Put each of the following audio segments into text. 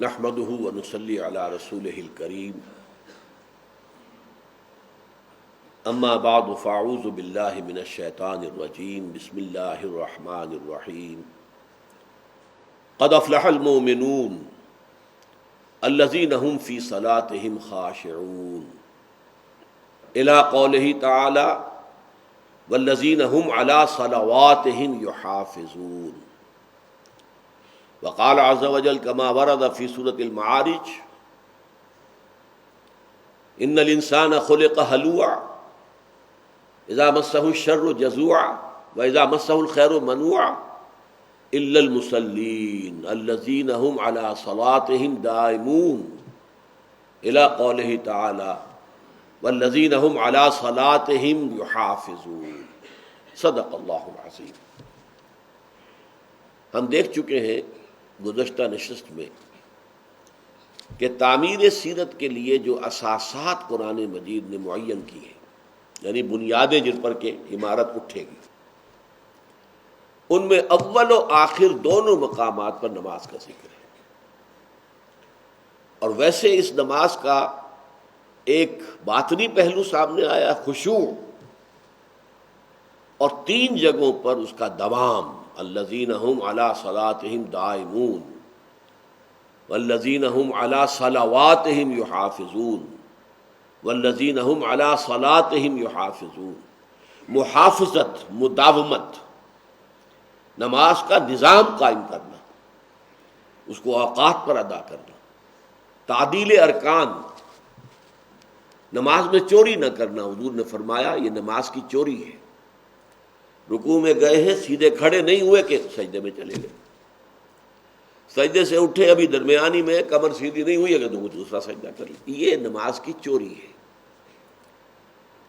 نحمده ونصلي على رسوله الكريم اما بعد فاعوذ بالله من الشيطان الرجيم بسم الله الرحمن الرحيم قد افلح المؤمنون الذين هم في صلاتهم خاشعون الى قوله تعالى والذين هم على صلواتهم يحافظون وقال عز وجل كما ورد في سورة المعارج ان الانسان خلق هلوعا اذا مسه الشر جزوعا واذا مسه الخير منوعا الا المصلين الذين هم على صلاتهم دائمون الى قوله تعالى والذين هم على صلاتهم يحافظون صدق اللہ العظیم۔ ہم دیکھ چکے ہیں گزشتہ نشست میں کہ تعمیر سیرت کے لیے جو اساسات قرآن مجید نے معین کی ہیں، یعنی بنیادیں جن پر کہ عمارت اٹھے گی، ان میں اول و آخر دونوں مقامات پر نماز کا ذکر ہے۔ اور ویسے اس نماز کا ایک باطنی پہلو سامنے آیا، خشوع، اور 3 جگہوں پر اس کا دوام، الذین هم علی صلاتهم دائمون والذین هم علی صلواتهم یحافظون والذین هم علی صلاتهم یحافظون۔ محافظت، مداومت، نماز کا نظام قائم کرنا، اس کو اوقات پر ادا کرنا، تعدیل ارکان، نماز میں چوری نہ کرنا۔ حضور نے فرمایا یہ نماز کی چوری ہے۔ رکوع میں گئے ہیں، سیدھے کھڑے نہیں ہوئے کہ سجدے میں چلے گئے، سجدے سے اٹھے ابھی درمیانی میں کمر سیدھی نہیں ہوئی ہے کہ تو دوسرا سجدہ کر لیں، یہ نماز کی چوری ہے۔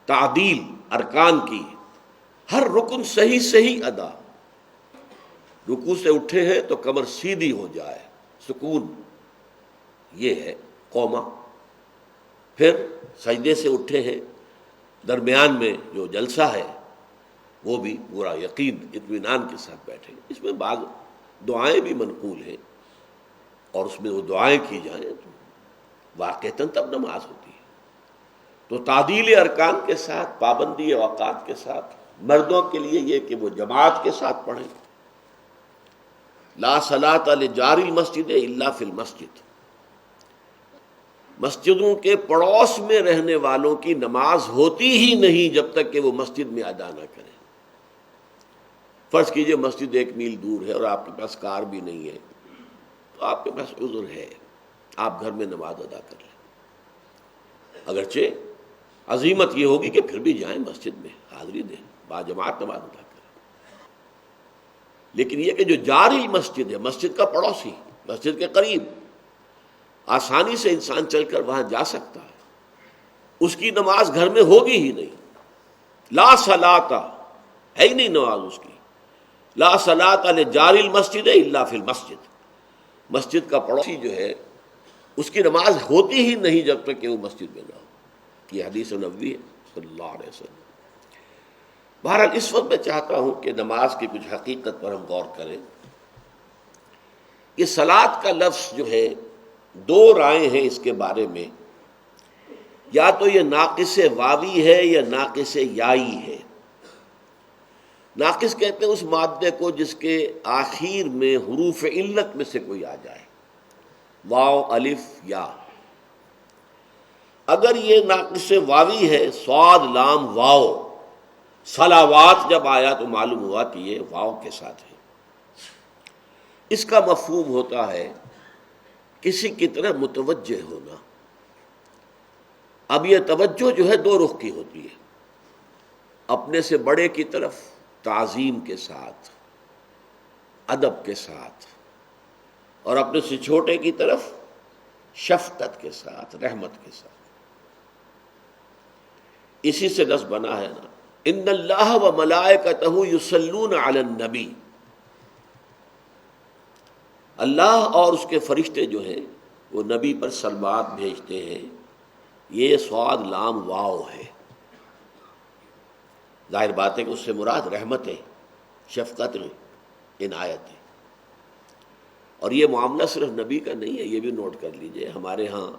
تعدیل ارکان کی، ہر رکن صحیح صحیح ادا، رکوع سے اٹھے ہیں تو کمر سیدھی ہو جائے، سکون، یہ ہے قوما۔ پھر سجدے سے اٹھے ہیں، درمیان میں جو جلسہ ہے وہ بھی پورا یقین اطمینان کے ساتھ بیٹھے۔ اس میں بعض دعائیں بھی منقول ہیں، اور اس میں وہ دعائیں کی جائیں تو واقعتاً تب نماز ہوتی ہے۔ تو تعدیل ارکان کے ساتھ، پابندی اوقات کے ساتھ، مردوں کے لیے یہ کہ وہ جماعت کے ساتھ پڑھیں۔ لا صلاۃ لجار المسجد الا فی المسجد، مسجدوں کے پڑوس میں رہنے والوں کی نماز ہوتی ہی نہیں جب تک کہ وہ مسجد میں ادا نہ کریں۔ فرض کیجئے مسجد 1 میل دور ہے اور آپ کے پاس کار بھی نہیں ہے، تو آپ کے پاس عذر ہے، آپ گھر میں نماز ادا کر لیں۔ اگرچہ عزیمت یہ ہوگی کہ پھر بھی جائیں مسجد میں، حاضری دیں، باجماعت نماز ادا کریں۔ لیکن یہ کہ جو جاری مسجد ہے، مسجد کا پڑوسی، مسجد کے قریب، آسانی سے انسان چل کر وہاں جا سکتا ہے، اس کی نماز گھر میں ہوگی ہی نہیں۔ لا صلاۃ ہے ہی نہیں نماز اس کی۔ لا صلاۃ لجار المسجد الا فی المسجد، مسجد کا پڑوسی جو ہے اس کی نماز ہوتی ہی نہیں جب تک کہ وہ مسجد میں نہ ہو۔ یہ حدیث نبوی ہے صلی اللہ علیہ وسلم۔ بہرحال اس وقت میں چاہتا ہوں کہ نماز کی کچھ حقیقت پر ہم غور کریں۔ یہ صلاۃ کا لفظ جو ہے، 2 رائے ہیں اس کے بارے میں، یا تو یہ ناقص واوی ہے یا ناقص یائی ہے۔ ناقص کہتے ہیں اس مادے کو جس کے آخر میں حروف علت میں سے کوئی آ جائے، واو، الف، یا۔ اگر یہ ناقص واوی ہے، صاد، لام، واو، صلوات جب آیا تو معلوم ہوا کہ یہ واو کے ساتھ ہے۔ اس کا مفہوم ہوتا ہے کسی کی طرح متوجہ ہونا۔ اب یہ توجہ جو ہے 2 رخ کی ہوتی ہے، اپنے سے بڑے کی طرف تعظیم کے ساتھ، ادب کے ساتھ، اور اپنے سے چھوٹے کی طرف شفقت کے ساتھ، رحمت کے ساتھ۔ اسی سے لفظ بنا ہے نا، ان اللہ و ملائکتہ یصلون علی النبی، اللہ اور اس کے فرشتے جو ہیں وہ نبی پر صلوات بھیجتے ہیں۔ یہ صاد، لام، واو ہے۔ ظاہر بات ہے کہ اس سے مراد رحمت ہے، شفقت ہے، عنایت ہے۔ اور یہ معاملہ صرف نبی کا نہیں ہے، یہ بھی نوٹ کر لیجئے ہمارے ہاں،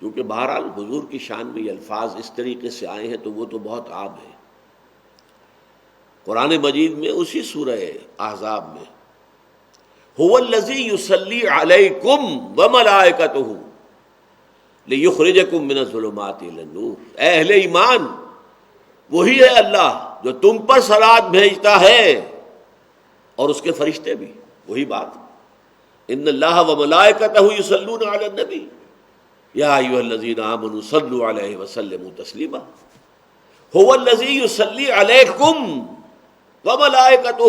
کیونکہ بہرحال حضور کی شان میں یہ الفاظ اس طریقے سے آئے ہیں تو وہ تو بہت عام ہے۔ قرآن مجید میں اسی سورہ احزاب میں هو الذی یصلی علیکم وملائکتہ لیخرجکم من الظلمات الی النور، اے اہل ایمان، وہی ہے اللہ جو تم پر صلات بھیجتا ہے اور اس کے فرشتے بھی، وہی بات، ان اللہ وملائکتہ یصلون علی النبی یا ایھا الذین آمنوا صلوا علیہ وسلموا تسلیما، هو الذی یصلی علیکم وملائکتہ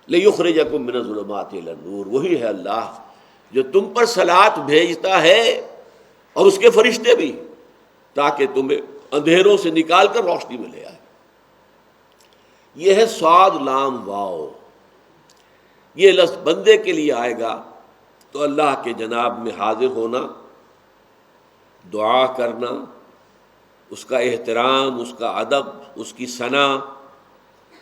لیخرجکم من الظلمات الی النور، وہی ہے اللہ جو تم پر صلات بھیجتا ہے اور اس کے فرشتے بھی، تاکہ تمہیں اندھیروں سے نکال کر روشنی میں لے آئے۔ یہ ہے صاد لام واو، یہ لفظ بندے کے لیے آئے گا تو اللہ کے جناب میں حاضر ہونا، دعا کرنا، اس کا احترام، اس کا ادب، اس کی ثنا،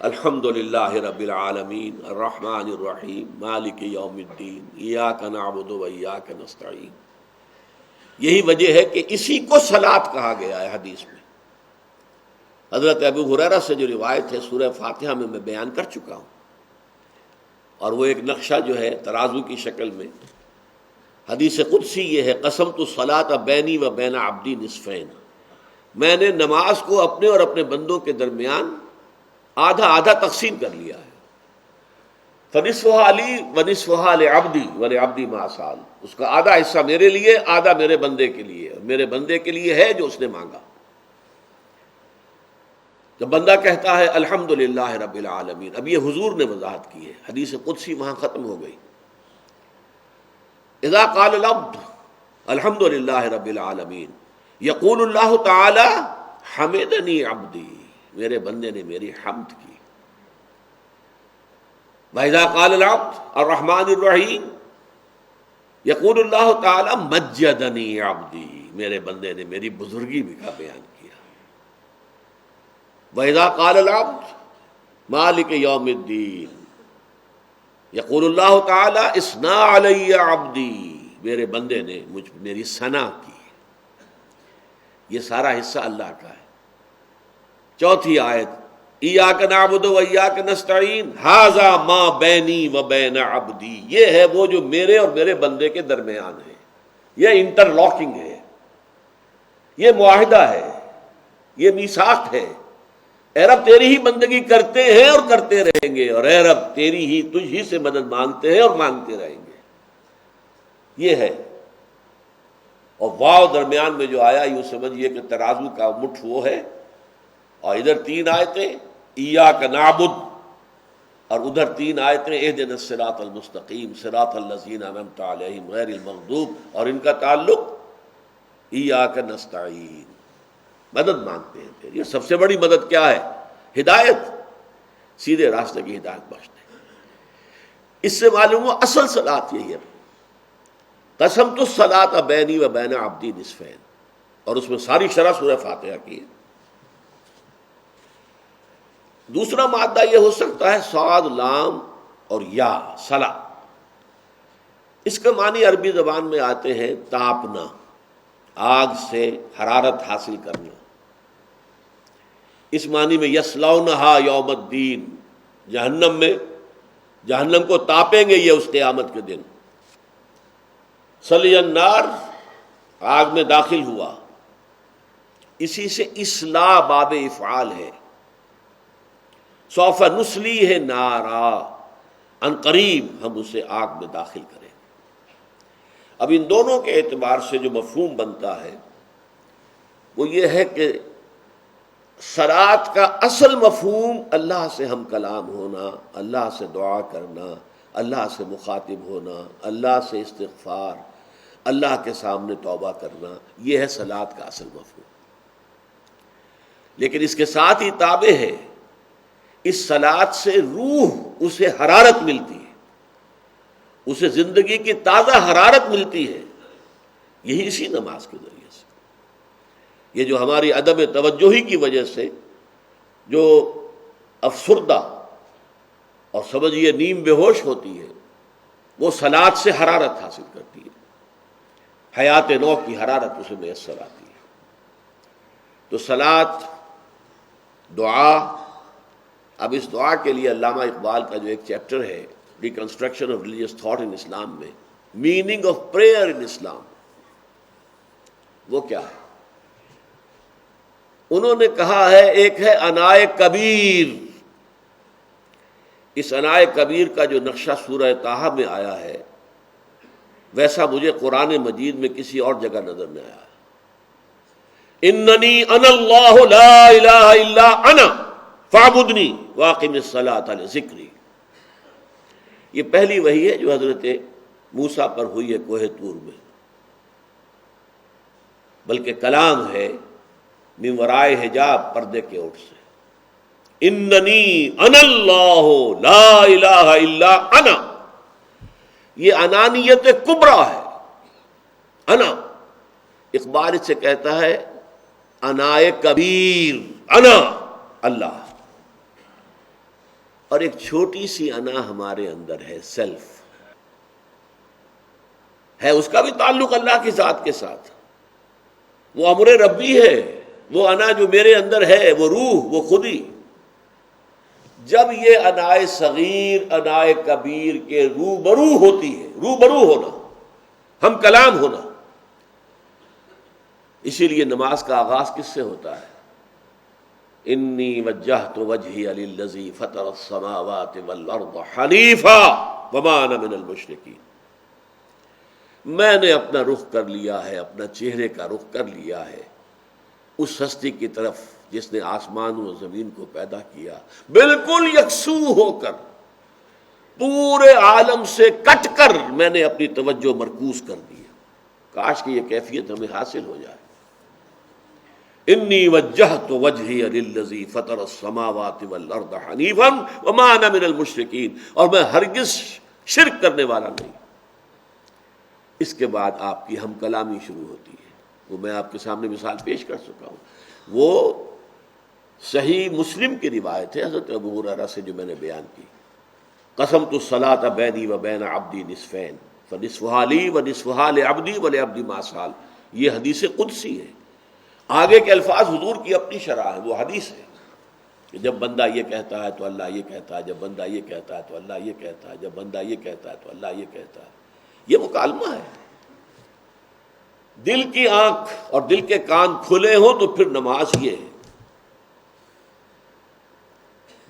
الحمدللہ رب العالمین الرحمن الرحیم مالک یوم الدین ایاک نعبد و ایاک نستعین۔ یہی وجہ ہے کہ اسی کو صلاۃ کہا گیا ہے حدیث میں۔ حضرت ابو ہریرہ سے جو روایت ہے سورہ فاتحہ میں بیان کر چکا ہوں، اور وہ ایک نقشہ جو ہے ترازو کی شکل میں، حدیث قدسی یہ ہے، قسمت الصلاۃ بینی و بین عبدی نصفین، میں نے نماز کو اپنے اور اپنے بندوں کے درمیان آدھا آدھا تقسیم کر لیا ہے، فنصفھا لی ونصفھا لعبدی ولعبدی ما سأل، اس کا آدھا حصہ میرے لیے، آدھا میرے بندے کے لیے، اور میرے بندے کے لیے ہے جو اس نے مانگا۔ جب بندہ کہتا ہے الحمدللہ رب العالمین، اب یہ حضور نے وضاحت کی ہے، حدیث قدسی وہاں ختم ہو گئی۔ اذا قال العبد الحمدللہ رب العالمین یقول اللہ تعالی حمدنی عبدی، میرے بندے نے میری حمد کی۔ وَإِذَا قَالَ الْعَبْدُ الرَّحْمَٰنِ الرَّحِيمِ یقول اللہ تعالی مجدنی عبدی، میرے بندے نے میری بزرگی بھی کا بیان کیا۔ وَإِذَا قَالَ الْعَبْدُ مالک یوم الدین یقول اللہ تعالی اثنى علی عبدی، میرے بندے نے میری ثنا کی۔ یہ سارا حصہ اللہ کا ہے۔ چوتھی آیت ایاک نعبد و ایاک نستعین ھذا ما بینی و بین عبدی، یہ ہے وہ جو میرے اور میرے بندے کے درمیان ہے، یہ انٹر لاکنگ ہے، یہ معاہدہ ہے، یہ میثاق ہے۔ اے رب تیری ہی بندگی کرتے ہیں اور کرتے رہیں گے، اور اے رب تیری ہی، تجھ ہی سے مدد مانگتے ہیں اور مانگتے رہیں گے، یہ ہے۔ اور واو درمیان میں جو آیا، یوں سمجھیے کہ ترازو کا مٹھ وہ ہے، اور ادھر تین آیتیں ایاک نعبد، اور ادھر تین آیتیں اہدنا الصراط المستقیم صراط الذین انعمت علیہم غیر المغضوب، اور ان کا تعلق ایاک نستعین، مدد مانگتے ہیں پھر۔ یہ سب سے بڑی مدد کیا ہے؟ ہدایت، سیدھے راستے کی ہدایت بخشتے ہیں۔ اس سے معلوم ہوا اصل صلاۃ یہی ہے، قسمت الصلاۃ بینی و بین عبدی نصفین، اور اس میں ساری شرح سورہ فاتحہ کی ہے۔ دوسرا مادہ یہ ہو سکتا ہے صاد لام اور یا صلا، اس کا معنی عربی زبان میں آتے ہیں تاپنا، آگ سے حرارت حاصل کرنا، اس معنی میں یصلونھا یوم الدین، جہنم کو تاپیں گے یہ اس قیامت کے دن۔ صلی النار، آگ میں داخل ہوا، اسی سے اصلاح باب افعال ہے۔ سوف نصلیہ نارا، ان قریب ہم اسے آگ میں داخل کریں گے۔ اب ان دونوں کے اعتبار سے جو مفہوم بنتا ہے وہ یہ ہے کہ صلاۃ کا اصل مفہوم اللہ سے ہم کلام ہونا، اللہ سے دعا کرنا، اللہ سے مخاطب ہونا، اللہ سے استغفار، اللہ کے سامنے توبہ کرنا، یہ ہے صلاۃ کا اصل مفہوم۔ لیکن اس کے ساتھ ہی تابع ہے، اس صلاۃ سے روح اسے حرارت ملتی ہے، اسے زندگی کی تازہ حرارت ملتی ہے، یہی اسی نماز کے ذریعے سے۔ یہ جو ہماری عدم توجہی کی وجہ سے جو افسردہ اور سمجھیے نیم بے ہوش ہوتی ہے، وہ صلات سے حرارت حاصل کرتی ہے، حیات نو کی حرارت اسے میسر آتی ہے۔ تو صلات، دعا، اب اس دعا کے لیے علامہ اقبال کا جو ایک چیپٹر ہے reconstruction of religious thought in Islam میں، meaning of prayer in Islam, وہ کیا ہے؟ انہوں نے کہا ہے ایک ہے انائے کبیر۔ اس انائے کبیر کا جو نقشہ سورہ طٰہٰ میں آیا ہے ویسا مجھے قرآن مجید میں کسی اور جگہ نظر نہیں آیا۔ اننی انا اللہ لا الہ الا انا فاعبدنی واقم الصلاۃ لذکری۔ یہ پہلی وحی ہے جو حضرت موسیٰ پر ہوئی ہے کوہ طور میں، بلکہ کلام ہے من ورائے حجاب، پردے کے اوٹ سے۔ اننی انا اللہ لا الہ الا انا، یہ انانیت کبریٰ ہے۔ انا، اقبال سے کہتا ہے انائے کبیر، انا اللہ۔ اور ایک چھوٹی سی انا ہمارے اندر ہے، سیلف ہے، اس کا بھی تعلق اللہ کی ذات کے ساتھ، وہ امر ربی ہے، وہ انا جو میرے اندر ہے، وہ روح، وہ خودی۔ جب یہ انائے صغیر انائے کبیر کے روبرو ہوتی ہے، روبرو ہونا، ہم کلام ہونا، اسی لیے نماز کا آغاز کس سے ہوتا ہے؟ انی وجہت وجہی للذی فطر السماوات والارض حنیفا وما انا من المشرکین، میں نے اپنا رخ کر لیا ہے، اپنا چہرے کا رخ کر لیا ہے اس ہستی کی طرف جس نے آسمان و زمین کو پیدا کیا، بالکل یکسو ہو کر، پورے عالم سے کٹ کر میں نے اپنی توجہ مرکوز کر دی۔ کاش کہ یہ کیفیت ہمیں حاصل ہو جائے۔ انی وجہت وجہی للذی فطر السماوات والارض حنیفا وما انا من المشرکین، اور میں ہرگز شرک کرنے والا نہیں۔ اس کے بعد آپ کی ہم کلامی شروع ہوتی ہے، وہ میں آپ کے سامنے مثال پیش کر چکا ہوں۔ وہ صحیح مسلم کی روایت ہے حضرت ابو ہریرہ سے جو میں نے بیان کی، قسمت الصلاۃ بینی و بین عبدی نصفین فنصفھا لی ونصفھا لعبدی ولعبدی ما سأل، یہ حدیث قدسی ہے۔ آگے کے الفاظ حضور کی اپنی شرح ہے، وہ حدیث ہے کہ جب بندہ یہ کہتا ہے تو اللہ یہ کہتا ہے، جب بندہ یہ کہتا ہے تو اللہ یہ کہتا ہے، جب بندہ یہ کہتا ہے تو اللہ یہ کہتا ہے۔ یہ مکالمہ ہے۔ دل کی آنکھ اور دل کے کان کھلے ہوں تو پھر نماز یہ ہے۔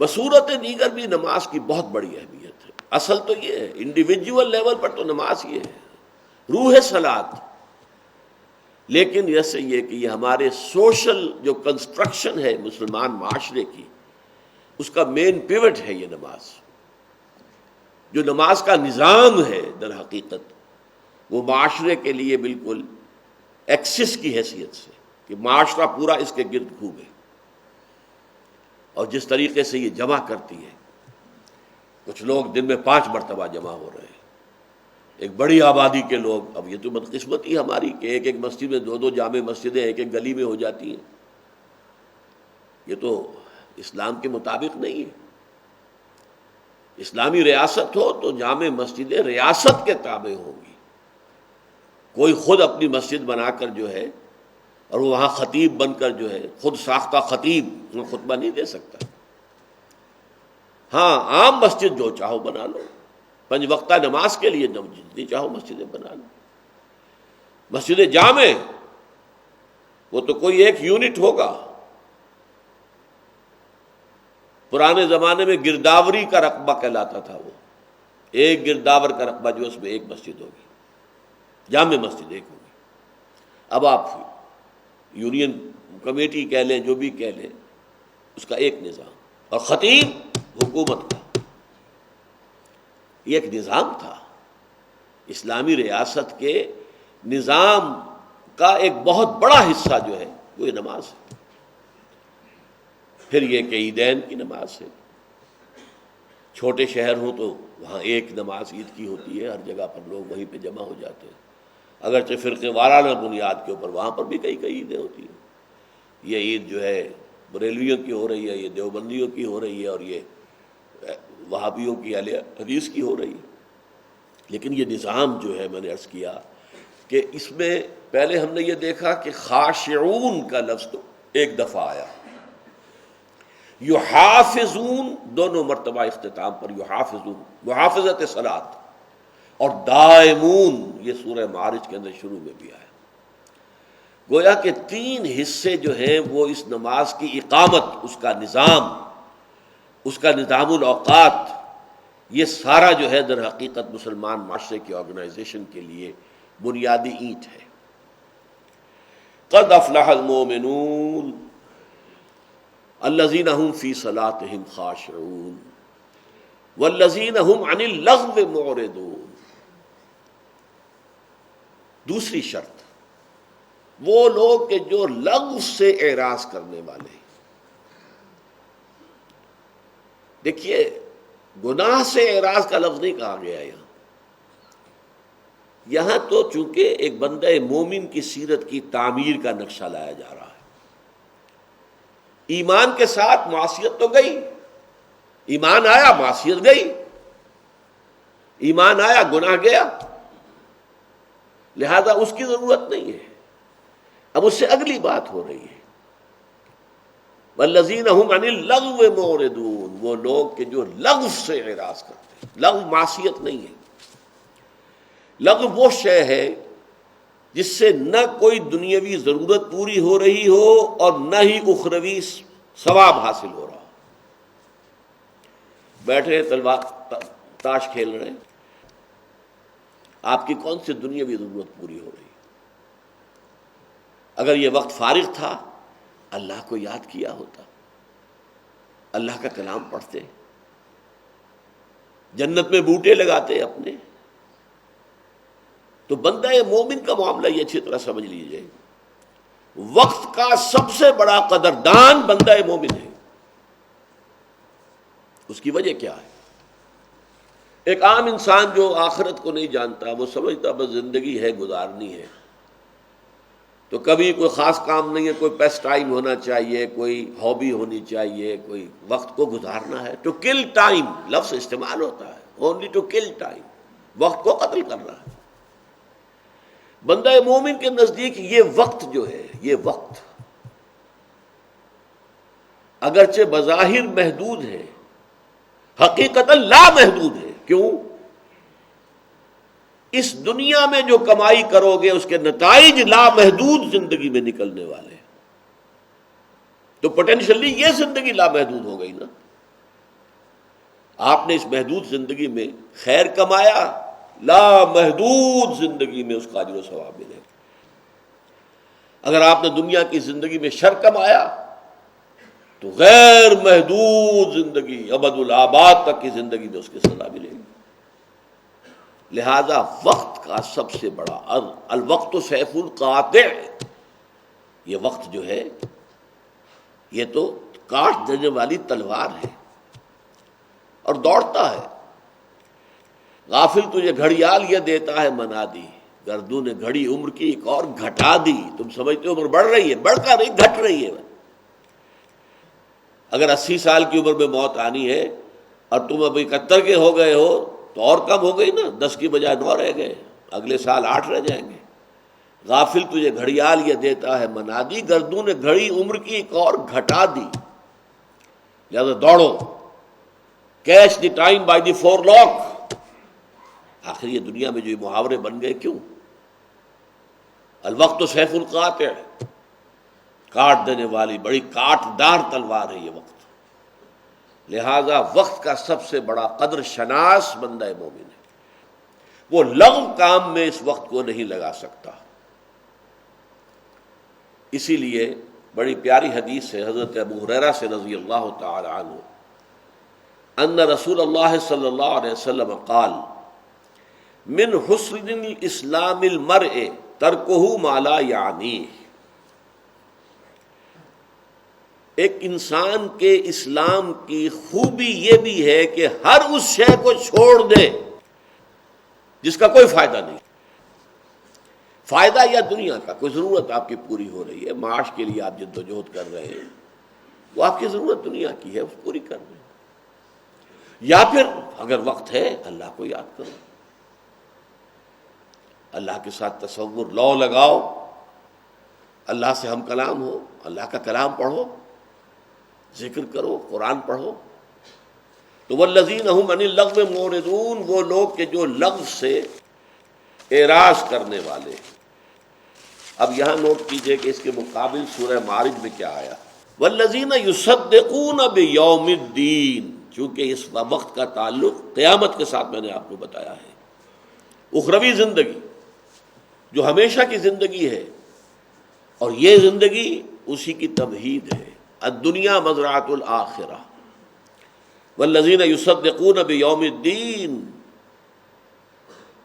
بصورت دیگر بھی نماز کی بہت بڑی اہمیت ہے۔ اصل تو یہ ہے، انڈیویجول لیول پر تو نماز یہ ہے، روح صلاۃ۔ لیکن جیسے یہ کہ یہ ہمارے سوشل جو کنسٹرکشن ہے مسلمان معاشرے کی، اس کا مین پیوٹ ہے یہ نماز۔ جو نماز کا نظام ہے در حقیقت وہ معاشرے کے لیے بالکل ایکسس کی حیثیت سے، کہ معاشرہ پورا اس کے گرد گھومے، اور جس طریقے سے یہ جمع کرتی ہے، کچھ لوگ دن میں 5 مرتبہ جمع ہو رہے ہیں، ایک بڑی آبادی کے لوگ۔ اب یہ تو بدقسمتی ہماری کہ ایک ایک مسجد میں 2 جامع مسجدیں ایک ایک گلی میں ہو جاتی ہیں، یہ تو اسلام کے مطابق نہیں ہے۔ اسلامی ریاست ہو تو جامع مسجدیں ریاست کے تابع ہوں گی، کوئی خود اپنی مسجد بنا کر جو ہے اور وہ وہاں خطیب بن کر جو ہے خود ساختہ خطیب وہ خطبہ نہیں دے سکتا۔ ہاں، عام مسجد جو چاہو بنا لو، 5 وقتہ نماز کے لیے جتنی چاہو مسجدیں بنا لو۔ مسجد جامع وہ تو کوئی ایک یونٹ ہوگا۔ پرانے زمانے میں گرداوری کا رقبہ کہلاتا تھا، وہ ایک گرداور کا رقبہ جو اس میں ایک مسجد ہوگی، جامع مسجد ایک ہوگی۔ اب آپ یونین کمیٹی کہہ لیں، جو بھی کہہ لیں، اس کا ایک نظام، اور خطیب حکومت کا، یہ ایک نظام تھا۔ اسلامی ریاست کے نظام کا ایک بہت بڑا حصہ جو ہے وہ یہ نماز ہے۔ پھر یہ کہ عیدین کی نماز ہے، چھوٹے شہر ہوں تو وہاں ایک نماز عید کی ہوتی ہے، ہر جگہ پر لوگ وہیں پہ جمع ہو جاتے ہیں، اگرچہ فرقے وارانہ بنیاد کے اوپر وہاں پر بھی کئی عیدیں ہوتی ہیں۔ یہ عید جو ہے بریلویوں کی ہو رہی ہے، یہ دیوبندیوں کی ہو رہی ہے، اور یہ وہابیوں کی اہل حدیث کی ہو رہی ہے۔ لیکن یہ نظام جو ہے، میں نے عرض کیا کہ اس میں پہلے ہم نے یہ دیکھا کہ خاشعون کا لفظ تو ایک دفعہ آیا، یحافظون دونوں مرتبہ اختتام پر یحافظون، محافظت صلاۃ، اور دائمون یہ سورہ معارج کے اندر شروع میں بھی آیا۔ گویا کہ تین حصے جو ہیں وہ اس نماز کی اقامت، اس کا نظام، اس کا نظام الاوقات، یہ سارا جو ہے در حقیقت مسلمان معاشرے کی آرگنائزیشن کے لیے بنیادی اینٹ ہے۔ قد افلح المؤمنون الذین هم فی صلاتهم خاشعون والذین هم عن اللغو معرضون۔ دوسری شرط، وہ لوگ کہ جو لغو سے اعراض کرنے والے ہیں۔ دیکھیے، گناہ سے اعراض کا لفظ نہیں کہا گیا یہاں تو چونکہ ایک بندہ مومن کی سیرت کی تعمیر کا نقشہ لایا جا رہا ہے۔ ایمان کے ساتھ معصیت تو گئی، ایمان آیا معصیت گئی، ایمان آیا گناہ گیا، لہذا اس کی ضرورت نہیں ہے۔ اب اس سے اگلی بات ہو رہی ہے، والذین هم عن اللغو معرضون، وہ لوگ کہ جو لغو سے اعراض کرتے ہیں۔ لغو معصیت نہیں ہے، لغو وہ شے ہے جس سے نہ کوئی دنیاوی ضرورت پوری ہو رہی ہو اور نہ ہی اخروی ثواب حاصل ہو رہا ہو۔ بیٹھے تلوار تاش کھیل رہے ہیں، آپ کی کون سی دنیاوی ضرورت پوری ہو رہی؟ اگر یہ وقت فارغ تھا، اللہ کو یاد کیا ہوتا، اللہ کا کلام پڑھتے، جنت میں بوٹے لگاتے اپنے۔ تو بندہ مومن کا معاملہ یہ اچھی طرح سمجھ لیجئے، وقت کا سب سے بڑا قدردان بندہ مومن ہے۔ اس کی وجہ کیا ہے؟ ایک عام انسان جو آخرت کو نہیں جانتا، وہ سمجھتا بس زندگی ہے، گزارنی ہے، تو کبھی کوئی خاص کام نہیں ہے، کوئی پیس ٹائم ہونا چاہیے، کوئی ہابی ہونی چاہیے، کوئی وقت کو گزارنا ہے۔ ٹو کل ٹائم لفظ استعمال ہوتا ہے، اونلی ٹو کل ٹائم، وقت کو قتل کرنا ہے۔ بندہ مومن کے نزدیک یہ وقت جو ہے، یہ وقت اگرچہ بظاہر محدود ہے، حقیقتاً لامحدود ہے۔ کیوں؟ اس دنیا میں جو کمائی کرو گے اس کے نتائج لامحدود زندگی میں نکلنے والے ہیں، تو پوٹینشلی یہ زندگی لامحدود ہو گئی نا۔ آپ نے اس محدود زندگی میں خیر کمایا، لامحدود زندگی میں اس کا اجر و ثواب ملے گا۔ اگر آپ نے دنیا کی زندگی میں شر کمایا تو غیر محدود زندگی، ابد الآباد تک کی زندگی میں اس کی سزا ملے گی۔ لہذا وقت کا سب سے بڑا، الوقت سیف القاطع، یہ وقت جو ہے یہ تو کاٹ دینے والی تلوار ہے اور دوڑتا ہے۔ غافل تجھے گھڑیال یہ دیتا ہے منادی، گردوں نے گھڑی عمر کی ایک اور گھٹا دی۔ تم سمجھتے ہو عمر بڑھ رہی ہے، بڑھ کر نہیں، گھٹ رہی ہے۔ اگر 80 سال کی عمر میں موت آنی ہے اور تم ابھی 71 کے ہو گئے ہو تو اور کم ہو گئی نا، 10 کی بجائے 9 رہ گئے، اگلے سال 8 رہ جائیں گے۔ غافل تجھے گھڑیال یہ دیتا ہے منادی، گردوں نے گھڑی عمر کی ایک اور گھٹا دی۔ لہذا دوڑو، catch the time by the forelock. آخر یہ دنیا میں جو یہ محاورے بن گئے کیوں؟ الوقت سیف القاطع، کاٹ دینے والی بڑی کاٹ دار تلوار ہے یہ وقت۔ لہذا وقت کا سب سے بڑا قدر شناس بندہ مومن ہے، وہ لغو کام میں اس وقت کو نہیں لگا سکتا۔ اسی لیے بڑی پیاری حدیث ہے حضرت ابو ہریرہ سے رضی اللہ تعالی عنہ، ان رسول اللہ صلی اللہ علیہ وسلم قال من حسن الاسلام المرء ترکہ ما لا یعنیہ۔ ایک انسان کے اسلام کی خوبی یہ بھی ہے کہ ہر اس شے کو چھوڑ دے جس کا کوئی فائدہ نہیں۔ فائدہ یا دنیا کا کوئی ضرورت آپ کی پوری ہو رہی ہے، معاش کے لیے آپ جد و جہد کر رہے ہیں، وہ آپ کی ضرورت دنیا کی ہے، اس پوری کر رہے ہیں۔ یا پھر اگر وقت ہے اللہ کو یاد کرو، اللہ کے ساتھ تصور لو لگاؤ، اللہ سے ہم کلام ہو، اللہ کا کلام پڑھو، ذکر کرو، قرآن پڑھو۔ تو والذین هم عن اللغو معرضون، وہ لوگ کہ جو لغو سے اعراض کرنے والے۔ اب یہاں نوٹ کیجئے کہ اس کے مقابل سورہ معارج میں کیا آیا، والذین یصدقون بیوم الدین، چونکہ اس وقت کا تعلق قیامت کے ساتھ میں نے آپ کو بتایا ہے، اخروی زندگی جو ہمیشہ کی زندگی ہے، اور یہ زندگی اسی کی تمہید ہے، الدنیا مزرعۃ الآخرہ۔ والذین یصدقون بیوم الدین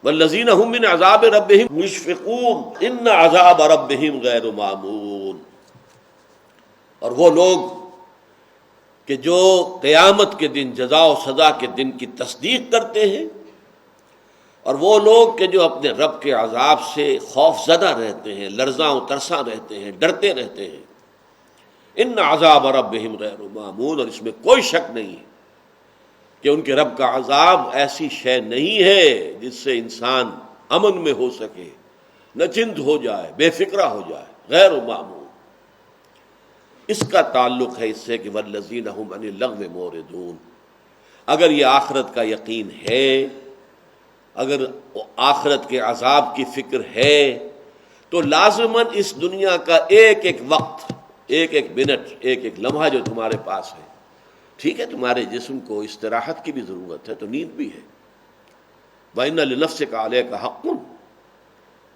والذین هم من عذاب ربهم مشفقون ان عذاب ربهم غیر مامون۔ اور وہ لوگ کہ جو قیامت کے دن، جزا و سزا کے دن کی تصدیق کرتے ہیں، اور وہ لوگ کہ جو اپنے رب کے عذاب سے خوف زدہ رہتے ہیں، لرزاں و ترساں رہتے ہیں، ڈرتے رہتے ہیں۔ ان عذاب ربهم غیر مامون، اور اس میں کوئی شک نہیں ہے کہ ان کے رب کا عذاب ایسی شے نہیں ہے جس سے انسان امن میں ہو سکے، نچند ہو جائے، بے فکرہ ہو جائے، غیر معمول۔ اس کا تعلق ہے اس سے کہ والذین هم عن اللغو معرضون۔ اگر یہ آخرت کا یقین ہے، اگر آخرت کے عذاب کی فکر ہے، تو لازماً اس دنیا کا ایک ایک وقت، ایک ایک منٹ، ایک ایک لمحہ جو تمہارے پاس ہے، ٹھیک ہے تمہارے جسم کو استراحت کی بھی ضرورت ہے، تو نیند بھی ہے، وَإِنَّ لِنَفْسِكَ عَلَيْكَ حَقٌّ،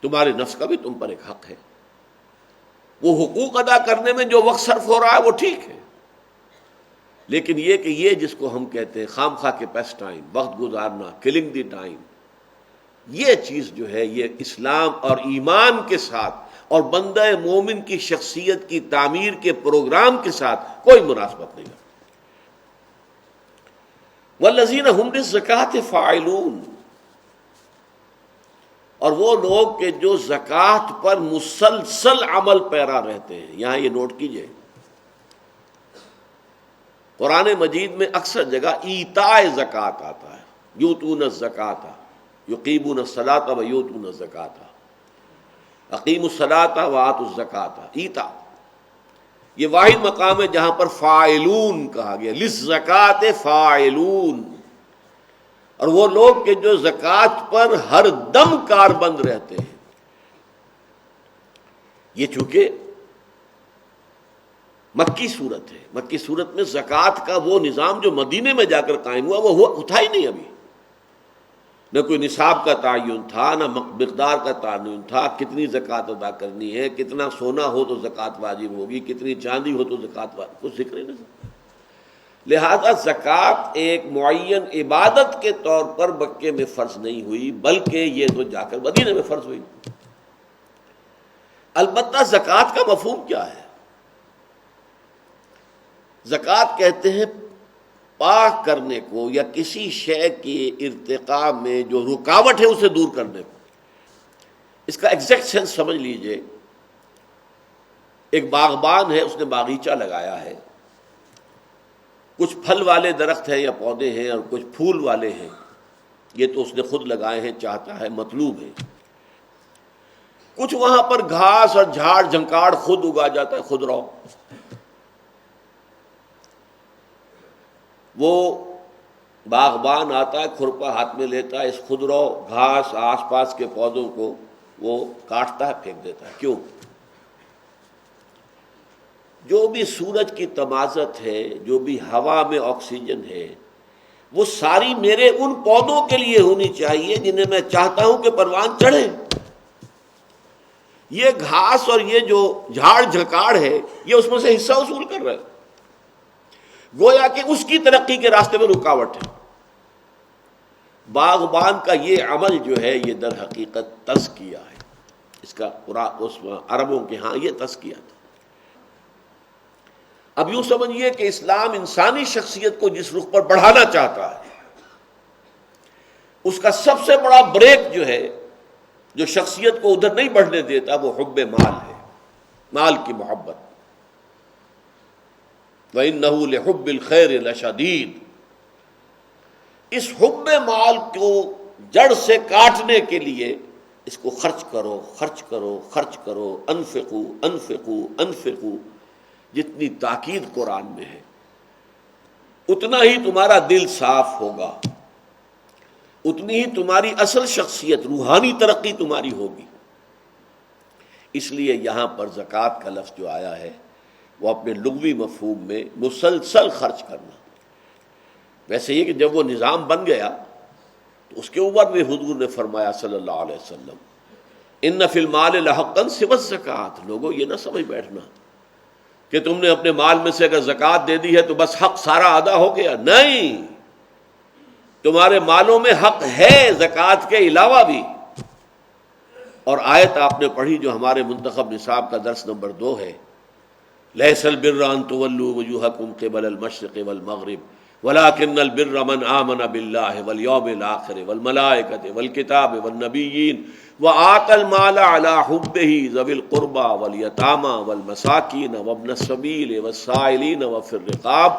تمہارے نفس کا بھی تم پر ایک حق ہے۔ وہ حقوق ادا کرنے میں جو وقت صرف ہو رہا ہے وہ ٹھیک ہے، لیکن یہ کہ یہ جس کو ہم کہتے ہیں خام خواہ کے پیس ٹائم، وقت گزارنا، کلنگ دی ٹائم، یہ چیز جو ہے یہ اسلام اور ایمان کے ساتھ اور بندہ مومن کی شخصیت کی تعمیر کے پروگرام کے ساتھ کوئی مناسبت نہیں ہے۔ والذین هم للزکوٰۃ فاعلون، اور وہ لوگ کہ جو زکوٰۃ پر مسلسل عمل پیرا رہتے ہیں۔ یہاں یہ نوٹ کیجئے، قرآن مجید میں اکثر جگہ ایتاء زکوٰۃ آتا ہے، یؤتون الزکوٰۃ یقیمون الصلاۃ ویؤتون الزکوٰۃ، اقیموا الصلاۃ وآتوا الزکوٰۃ، ایتاء۔ یہ واحد مقام ہے جہاں پر فاعلون کہا گیا، للزکوٰۃ فاعلون، اور وہ لوگ کہ جو زکوٰۃ پر ہر دم کاربند رہتے ہیں۔ یہ چونکہ مکی صورت ہے، مکی صورت میں زکوٰۃ کا وہ نظام جو مدینے میں جا کر قائم ہوا وہ تھا ہی نہیں، ابھی نہ کوئی نصاب کا تعین تھا، نہ مقدار کا تعین تھا، کتنی زکوٰۃ ادا کرنی ہے، کتنا سونا ہو تو زکوٰۃ واجب ہوگی، کتنی چاندی ہو تو زکوٰۃ واجب، کچھ ذکر ہی نہیں۔ لہذا زکوٰۃ ایک معین عبادت کے طور پر مکے میں فرض نہیں ہوئی، بلکہ یہ تو جا کر مدینے میں فرض ہوئی۔ البتہ زکوٰۃ کا مفہوم کیا ہے؟ زکوٰۃ کہتے ہیں پاک کرنے کو، یا کسی شے کے ارتقاء میں جو رکاوٹ ہے اسے دور کرنے کو۔ اس کا ایگزیکٹ سینس سمجھ لیجئے، ایک باغبان ہے، اس نے باغیچہ لگایا ہے، کچھ پھل والے درخت ہیں یا پودے ہیں اور کچھ پھول والے ہیں، یہ تو اس نے خود لگائے ہیں، چاہتا ہے، مطلوب ہے۔ کچھ وہاں پر گھاس اور جھاڑ جھنکاڑ خود اگا جاتا ہے، خود رو۔ وہ باغبان آتا ہے، کھرپا ہاتھ میں لیتا ہے، اس خودرو گھاس آس پاس کے پودوں کو وہ کاٹتا ہے، پھینک دیتا ہے۔ کیوں؟ جو بھی سورج کی تمازت ہے، جو بھی ہوا میں آکسیجن ہے، وہ ساری میرے ان پودوں کے لیے ہونی چاہیے جنہیں میں چاہتا ہوں کہ پروان چڑھے۔ یہ گھاس اور یہ جو جھاڑ جھکاڑ ہے یہ اس میں سے حصہ وصول کر رہا ہے، گویا کہ اس کی ترقی کے راستے میں رکاوٹ ہے۔ باغبان کا یہ عمل جو ہے یہ در حقیقت تزکیہ ہے، اس کا اس عربوں کے ہاں یہ تزکیہ تھا۔ اب یوں سمجھیے کہ اسلام انسانی شخصیت کو جس رخ پر بڑھانا چاہتا ہے، اس کا سب سے بڑا بریک جو ہے، جو شخصیت کو ادھر نہیں بڑھنے دیتا، وہ حب مال ہے، مال کی محبت۔ وَإِنَّهُ لِحُبِّ الْخَيْرِ لَشَدِيدٌ، اس حب مال کو جڑ سے کاٹنے کے لیے اس کو خرچ کرو خرچ کرو خرچ کرو، انفقو انفقو انفقو، جتنی تاکید قرآن میں ہے اتنا ہی تمہارا دل صاف ہوگا، اتنی ہی تمہاری اصل شخصیت، روحانی ترقی تمہاری ہوگی۔ اس لیے یہاں پر زکوٰۃ کا لفظ جو آیا ہے وہ اپنے لغوی مفہوم میں مسلسل خرچ کرنا۔ ویسے یہ کہ جب وہ نظام بن گیا تو اس کے اوپر بھی حضور نے فرمایا صلی اللہ علیہ وسلم، ان فی المال لحقا سوی الزکوٰۃ، لوگوں یہ نہ سمجھ بیٹھنا کہ تم نے اپنے مال میں سے اگر زکوٰۃ دے دی ہے تو بس حق سارا ادا ہو گیا، نہیں، تمہارے مالوں میں حق ہے زکوٰۃ کے علاوہ بھی۔ اور آیت آپ نے پڑھی جو ہمارے منتخب نصاب کا درس نمبر 2 ہے، لیس البر ان تولوا وجوہکم قبل المشرق والمغرب ولکن البر من آمن باللہ والیوم الآخر والملائکۃ والکتاب والنبیین وآتى المال على حبه ذوی القربى والیتامى والمساکین وابن السبیل والسائلین وفی الرقاب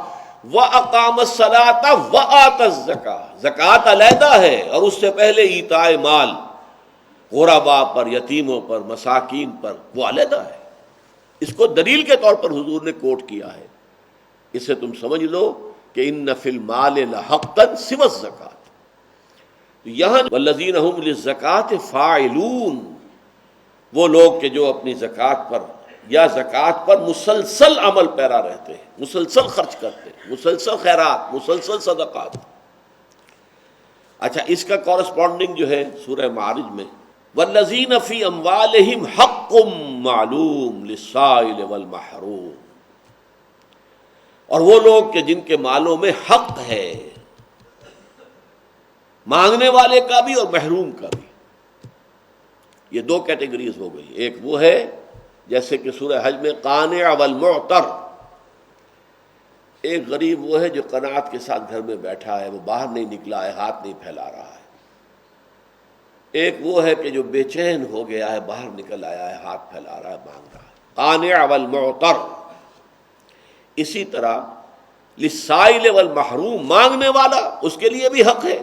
وَأَقَامَ الصَّلَاةَ وَآتَى الزَّكَاةَ، زکوٰۃ علیحدہ ہے اور اس سے پہلے ایتاء مال غرباء پر، یتیموں پر، مساکین پر، وہ علیحدہ ہے۔ اس کو دلیل کے طور پر حضور نے کوٹ کیا ہے۔ اسے تم سمجھ لو کہ ان فی المال لحقا سوی الزکوٰۃ۔ یہاں والذین هم للزکوٰۃ فاعلون، وہ لوگ کہ جو اپنی زکوٰۃ پر یا زکوٰۃ پر مسلسل عمل پیرا رہتے ہیں، مسلسل خرچ کرتے ہیں، مسلسل خیرات، مسلسل صدقات۔ اچھا، اس کا کورسپونڈنگ جو ہے سورہ معارج میں والذین فی اموالہم حق معلوم للسائل والمحروم، اور وہ لوگ کہ جن کے مالوں میں حق ہے، مانگنے والے کا بھی اور محروم کا بھی۔ یہ 2 کیٹیگریز ہو گئی، ایک وہ ہے جیسے کہ سورہ حج میں قانع والمعتر، ایک غریب وہ ہے جو قناعت کے ساتھ گھر میں بیٹھا ہے، وہ باہر نہیں نکلا ہے، ہاتھ نہیں پھیلا رہا ہے۔ ایک وہ ہے کہ جو بے چین ہو گیا ہے، باہر نکل آیا ہے، ہاتھ پھیلا رہا ہے، مانگ رہا ہے، قانع والمعتر۔ اسی طرح للسائل والمحروم، مانگنے والا اس کے لیے بھی حق ہے،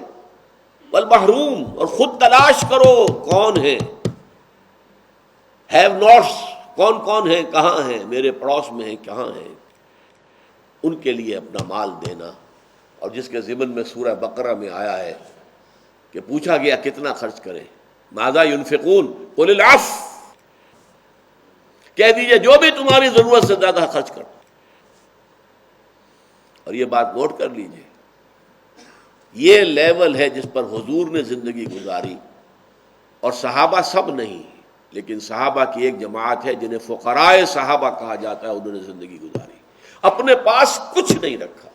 والمحروم، اور خود تلاش کرو کون ہے، ہیو ناٹس کون کون ہیں، کہاں ہیں، میرے پڑوس میں ہیں، کہاں ہیں، ان کے لیے اپنا مال دینا۔ اور جس کے ضمن میں سورہ بقرہ میں آیا ہے کہ پوچھا گیا کتنا خرچ کریں، ماذا ينفقون قل العفو، کہہ دیجئے جو بھی تمہاری ضرورت سے زیادہ خرچ کرو۔ اور یہ بات نوٹ کر لیجئے، یہ لیول ہے جس پر حضور نے زندگی گزاری، اور صحابہ سب نہیں، لیکن صحابہ کی ایک جماعت ہے جنہیں فقراء صحابہ کہا جاتا ہے، انہوں نے زندگی گزاری، اپنے پاس کچھ نہیں رکھا۔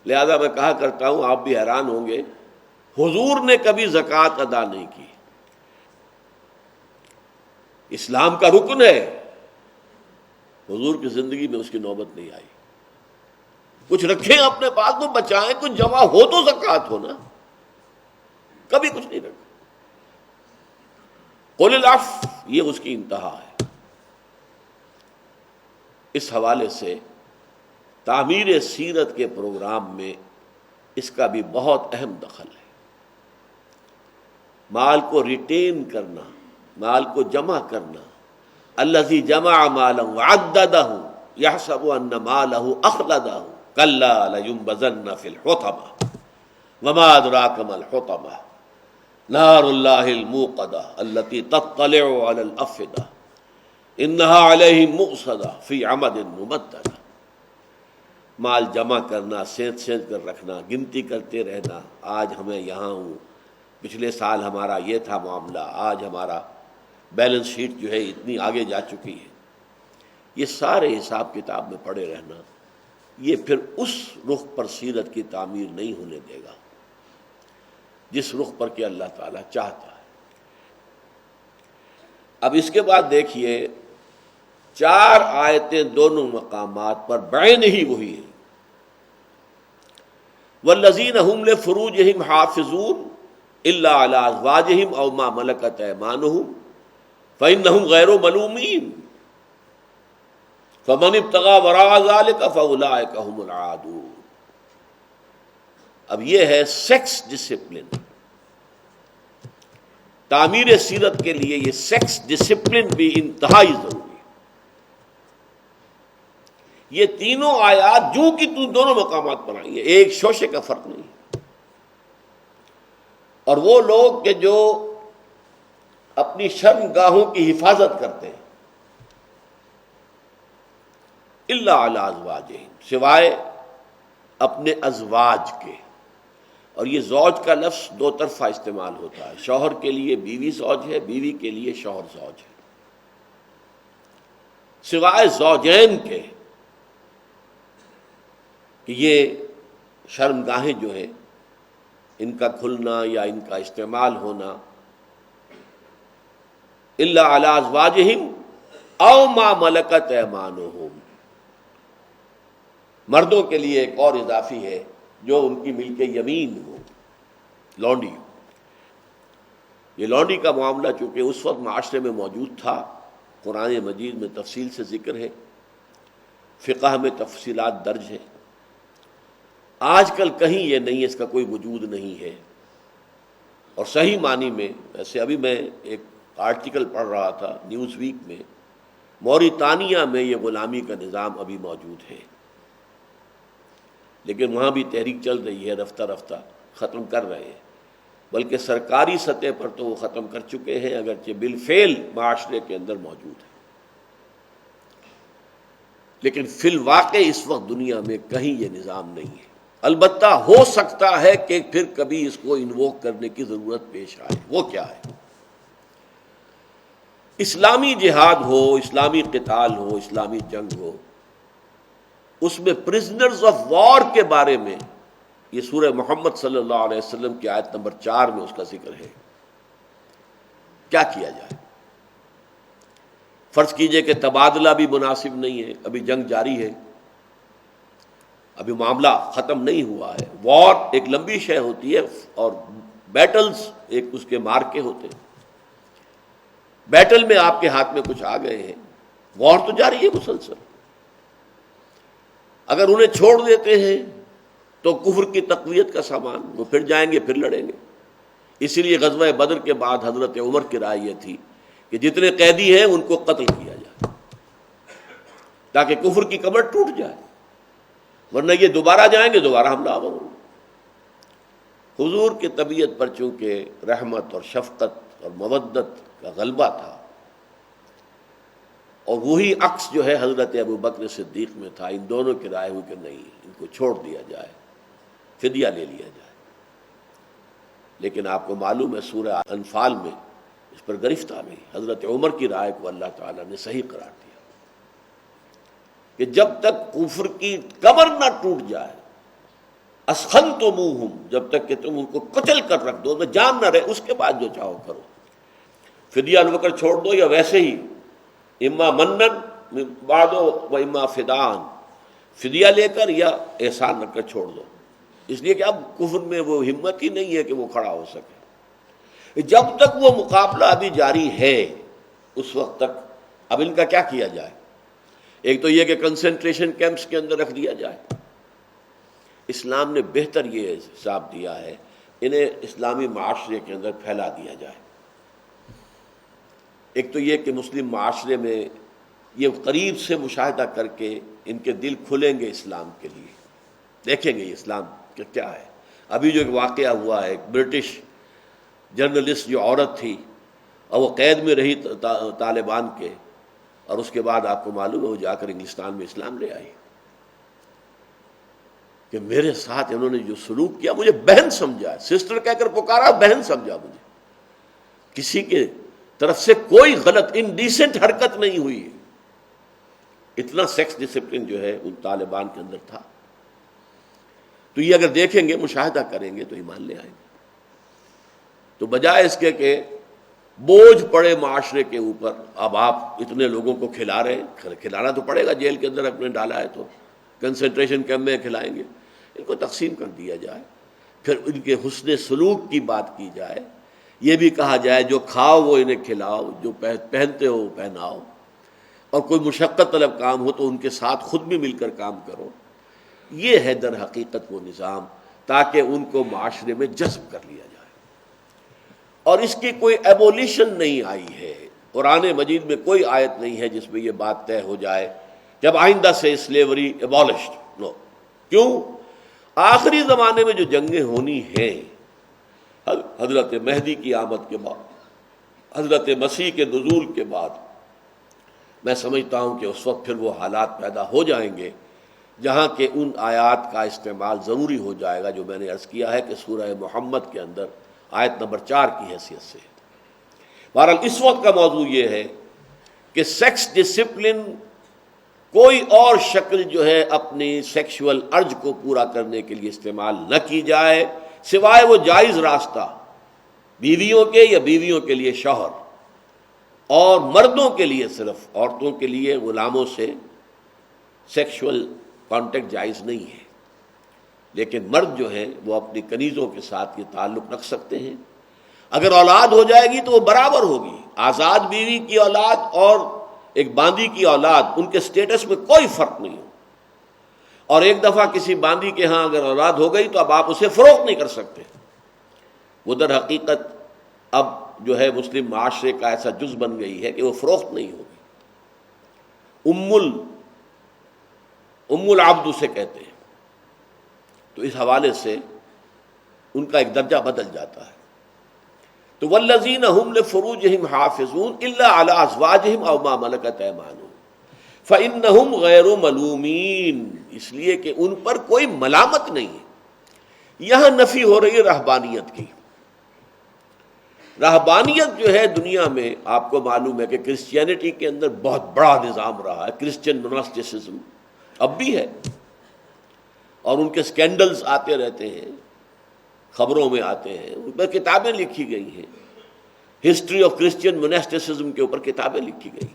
لہذا میں کہا کرتا ہوں، آپ بھی حیران ہوں گے، حضور نے کبھی زکوٰۃ ادا نہیں کی، اسلام کا رکن ہے، حضور کی زندگی میں اس کی نوبت نہیں آئی۔ کچھ رکھیں اپنے پاس تو بچائیں، کچھ جمع ہو تو زکوٰۃ ہو نا، کبھی کچھ نہیں رکھا۔ قل العفو، یہ اس کی انتہا ہے۔ اس حوالے سے تعمیر سیرت کے پروگرام میں اس کا بھی بہت اہم دخل ہے۔ مال کو ریٹین کرنا، مال کو جمع کرنا۔ الذی جمع مالا وعددہ یحسب ان مالہ اخلدہ کلا لینبذن فی الحطمہ وما ادراک ما الحطمہ نار اللہ الموقدہ التی تطلع علی الافئدہ انہا علیہم مؤصدہ فی عمد ممددہ۔ مال جمع کرنا، سینچ سینچ کر رکھنا، گنتی کرتے رہنا، آج ہمیں یہاں ہوں، پچھلے سال ہمارا یہ تھا معاملہ، آج ہمارا بیلنس شیٹ جو ہے اتنی آگے جا چکی ہے، یہ سارے حساب کتاب میں پڑے رہنا، یہ پھر اس رخ پر سیرت کی تعمیر نہیں ہونے دے گا جس رخ پر کہ اللہ تعالیٰ چاہتا ہے۔ اب اس کے بعد دیکھیے 4 آیتیں دونوں مقامات پر بعین ہی وہی ہیں۔ والذین هم لفروجہم حافظون الا علی ازواجہم او ما ملکت ایمانہم فانہم غیر ملومین فمن ابتغى وراء ذلك فاولئک هم العادون۔ اب یہ ہے سیکس ڈسپلن۔ تعمیر سیرت کے لیے یہ سیکس ڈسپلن بھی انتہائی ضروری ہے۔ یہ تینوں آیات جو کہ دونوں مقامات پر آئی ہیں، ایک شوشے کا فرق نہیں۔ اور وہ لوگ کہ جو اپنی شرم گاہوں کی حفاظت کرتے ہیں، الا علی ازواجہم، سوائے اپنے ازواج کے، اور یہ زوج کا لفظ دو طرفہ استعمال ہوتا ہے، شوہر کے لیے بیوی زوج ہے، بیوی کے لیے شوہر زوج ہے، سوائے زوجین کے، کہ یہ شرم گاہیں جو ہیں ان کا کھلنا یا ان کا استعمال ہونا، الا علی ازواجہم او ما ملکت ایمانہم، مردوں کے لیے ایک اور اضافی ہے جو ان کی ملک یمین ہو، لونڈی۔ یہ لونڈی کا معاملہ چونکہ اس وقت معاشرے میں موجود تھا، قرآن مجید میں تفصیل سے ذکر ہے، فقہ میں تفصیلات درج ہیں۔ آج کل کہیں یہ نہیں ہے، اس کا کوئی وجود نہیں ہے، اور صحیح معنی میں ویسے ابھی میں ایک آرٹیکل پڑھ رہا تھا نیوز ویک میں، موریتانیہ میں یہ غلامی کا نظام ابھی موجود ہے، لیکن وہاں بھی تحریک چل رہی ہے، رفتہ رفتہ ختم کر رہے ہیں، بلکہ سرکاری سطح پر تو وہ ختم کر چکے ہیں، اگرچہ بالفعل معاشرے کے اندر موجود ہے، لیکن فی الواقع اس وقت دنیا میں کہیں یہ نظام نہیں ہے۔ البتہ ہو سکتا ہے کہ پھر کبھی اس کو انووک کرنے کی ضرورت پیش آئے۔ وہ کیا ہے؟ اسلامی جہاد ہو، اسلامی قتال ہو، اسلامی جنگ ہو، اس میں پرزنرز آف وار کے بارے میں یہ سورہ محمد صلی اللہ علیہ وسلم کی آیت نمبر 4 میں اس کا ذکر ہے۔ کیا کیا جائے؟ فرض کیجئے کہ تبادلہ بھی مناسب نہیں ہے، ابھی جنگ جاری ہے، ابھی معاملہ ختم نہیں ہوا ہے۔ وار ایک لمبی شے ہوتی ہے، اور بیٹلز ایک اس کے مارکے ہوتے ہیں۔ بیٹل میں آپ کے ہاتھ میں کچھ آ گئے ہیں، وار تو جاری ہے مسلسل۔ اگر انہیں چھوڑ دیتے ہیں تو کفر کی تقویت کا سامان، وہ پھر جائیں گے، پھر لڑیں گے۔ اسی لیے غزوہ بدر کے بعد حضرت عمر کی رائے یہ تھی کہ جتنے قیدی ہیں ان کو قتل کیا جائے تاکہ کفر کی کمر ٹوٹ جائے، ورنہ یہ دوبارہ جائیں گے، دوبارہ حملہ آور ہوں۔ حضور کی طبیعت پر چونکہ رحمت اور شفقت اور مودت کا غلبہ تھا، اور وہی عکس جو ہے حضرت ابو بکر صدیق میں تھا، ان دونوں کی رائے ہوئی کہ نہیں، ان کو چھوڑ دیا جائے، فدیہ لے لیا جائے۔ لیکن آپ کو معلوم ہے سورہ انفال میں اس پر گرفت آ گئی۔ حضرت عمر کی رائے کو اللہ تعالیٰ نے صحیح قرار دیا کہ جب تک کفر کی کمر نہ ٹوٹ جائے، اسخنتموہم، جب تک کہ تم ان کو کچل کر رکھ دو، میں جان نہ رہے، اس کے بعد جو چاہو کرو، فدیہ لے کر چھوڑ دو، یا ویسے ہی اما منن بعد و اما فدان، فدیہ لے کر یا احسان رکھ کر چھوڑ دو، اس لیے کہ اب کفر میں وہ ہمت ہی نہیں ہے کہ وہ کھڑا ہو سکے۔ جب تک وہ مقابلہ ابھی جاری ہے اس وقت تک اب ان کا کیا کیا جائے؟ ایک تو یہ کہ کنسنٹریشن کیمپس کے اندر رکھ دیا جائے۔ اسلام نے بہتر یہ حساب دیا ہے، انہیں اسلامی معاشرے کے اندر پھیلا دیا جائے۔ ایک تو یہ کہ مسلم معاشرے میں یہ قریب سے مشاہدہ کر کے ان کے دل کھلیں گے اسلام کے لیے، دیکھیں گے اسلام کیا ہے۔ ابھی جو ایک واقعہ ہوا ہے، ایک برٹش جرنلسٹ جو عورت تھی اور وہ قید میں رہی طالبان کے، اور اس کے بعد آپ کو معلوم ہے وہ جا کر انگلستان میں اسلام لے آئی، کہ میرے ساتھ انہوں نے جو سلوک کیا، مجھے بہن سمجھا، سسٹر کہہ کر پکارا، بہن سمجھا مجھے، کسی کے طرف سے کوئی غلط انڈیسنٹ حرکت نہیں ہوئی۔ اتنا سیکس ڈسپلن جو ہے ان طالبان کے اندر تھا۔ تو یہ اگر دیکھیں گے، مشاہدہ کریں گے تو ایمان لے آئیں گے۔ تو بجائے اس کے کہ بوجھ پڑے معاشرے کے اوپر، اب آپ اتنے لوگوں کو کھلا رہے ہیں، کھلانا تو پڑے گا، جیل کے اندر اپنے ڈالا ہے تو کنسنٹریشن کیمپ میں کھلائیں گے، ان کو تقسیم کر دیا جائے، پھر ان کے حسن سلوک کی بات کی جائے، یہ بھی کہا جائے جو کھاؤ وہ انہیں کھلاؤ، جو پہنتے ہو وہ پہناؤ، اور کوئی مشقت طلب کام ہو تو ان کے ساتھ خود بھی مل کر کام کرو۔ یہ ہے در حقیقت وہ نظام، تاکہ ان کو معاشرے میں جذب کر لیا جائے۔ اور اس کی کوئی ایبولیشن نہیں آئی ہے۔ قرآن مجید میں کوئی آیت نہیں ہے جس میں یہ بات طے ہو جائے جب آئندہ سے سلیوری ایبولشڈ، نو۔ کیوں؟ آخری زمانے میں جو جنگیں ہونی ہیں، حضرت مہدی کی آمد کے بعد، حضرت مسیح کے نزول کے بعد، میں سمجھتا ہوں کہ اس وقت پھر وہ حالات پیدا ہو جائیں گے جہاں کہ ان آیات کا استعمال ضروری ہو جائے گا جو میں نے عرض کیا ہے کہ سورہ محمد کے اندر آیت نمبر 4 کی حیثیت سے۔ بہرحال اس وقت کا موضوع یہ ہے کہ سیکس ڈسپلن کوئی اور شکل جو ہے اپنی سیکشول ارج کو پورا کرنے کے لیے استعمال نہ کی جائے، سوائے وہ جائز راستہ بیویوں کے یا بیویوں کے لیے شوہر، اور مردوں کے لیے صرف، عورتوں کے لیے غلاموں سے سیکشول کانٹیکٹ جائز نہیں ہے۔ لیکن مرد جو ہیں وہ اپنی کنیزوں کے ساتھ یہ تعلق رکھ سکتے ہیں۔ اگر اولاد ہو جائے گی تو وہ برابر ہوگی، آزاد بیوی کی اولاد اور ایک باندی کی اولاد، ان کے سٹیٹس میں کوئی فرق نہیں ہو۔ اور ایک دفعہ کسی باندی کے ہاں اگر اولاد ہو گئی تو اب آپ اسے فروخت نہیں کر سکتے۔ وہ در حقیقت اب جو ہے مسلم معاشرے کا ایسا جز بن گئی ہے کہ وہ فروخت نہیں ہوگی۔ ام العبد اسے کہتے ہیں۔ تو اس حوالے سے ان کا ایک درجہ بدل جاتا ہے۔ تو والذین هم لفروجہم حافظون الا علی ازواجہم او ما ملکت ایمانہم فانہم غیر ملومین، اس لیے کہ ان پر کوئی ملامت نہیں ہے۔ یہاں نفی ہو رہی ہے رہبانیت کی۔ رہبانیت جو ہے دنیا میں آپ کو معلوم ہے کہ کرسچینٹی کے اندر بہت بڑا نظام رہا ہے، کرسچین موناسٹسزم اب بھی ہے، اور ان کے سکینڈلز آتے رہتے ہیں، خبروں میں آتے ہیں، ان پر کتابیں لکھی گئی ہیں۔ ہسٹری آف کرسچین موناسٹسزم کے اوپر کتابیں لکھی گئی